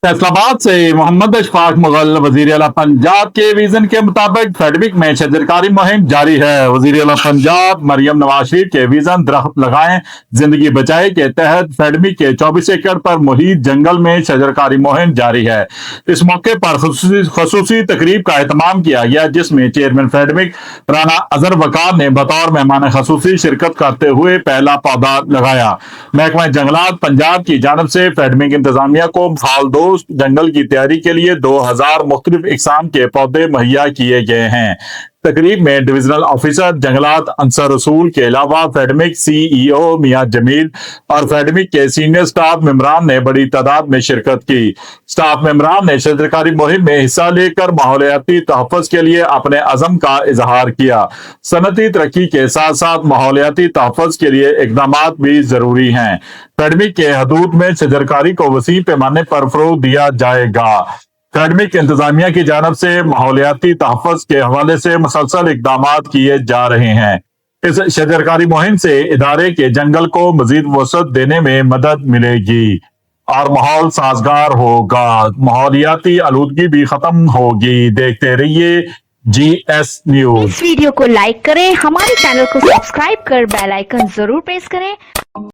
फैसलाबाद से मोहम्मद अशफाक मुगल वजीर आला पंजाब के विजन के मुताबिक फेडविक में शजरकारी मुहिम जारी है। वजीर आला पंजाब मरियम नवाज शरीफ के विजन दरख्त लगाएं जिंदगी बचाए के तहत फेडविक के 24 एकड़ पर मुहित जंगल में शजरकारी मुहिम जारी है। इस मौके पर खसूसी तकरीब का एहतमाम किया गया, जिसमें चेयरमैन फेडविक राना अजहर वकार ने बतौर मेहमान खसूसी शिरकत करते हुए पहला पौधा लगाया। महकमा जंगलात पंजाब की जानब से फेडविक इंतजामिया को फालदो जंगल की तैयारी के लिए 2000 मुख्तलिफ इकसाम के पौधे मुहैया किए गए हैं। तकरीब में डिविजनल ऑफिसर जंगलात अंसर रसूल के अलावा फेडमिक सीईओ मियां जमील और फेडमिक के सीनियर स्टाफ मेंबरान ने बड़ी तादाद में शिरकत की। स्टाफ मेंबरान ने शजरकारी मुहिम में हिस्सा लेकर माहौलियाती तहफ़्फ़ुज़ के लिए अपने अज़म का इजहार किया। सनती तरक्की के साथ साथ माहौलियाती तहफ़्फ़ुज़ के लिए इकदाम भी जरूरी हैं। फेडमिक के हदूद में शजरकारी को वसी पैमाने पर फरोग दिया जाएगा। एकेडमिक इंतजामिया की जानब से माहौलियाती तहफ़्फ़ुज़ के हवाले से मुसलसल इकदाम किए जा रहे हैं। इस शजरकारी मुहिम से इदारे के जंगल को मजीद वसअत देने में मदद मिलेगी और माहौल साजगार होगा, माहौलियाती आलूदगी भी खत्म होगी। देखते रहिए GS न्यूज। इस वीडियो को लाइक करें, हमारे चैनल को सब्सक्राइब कर बेल आइकन जरूर प्रेस करें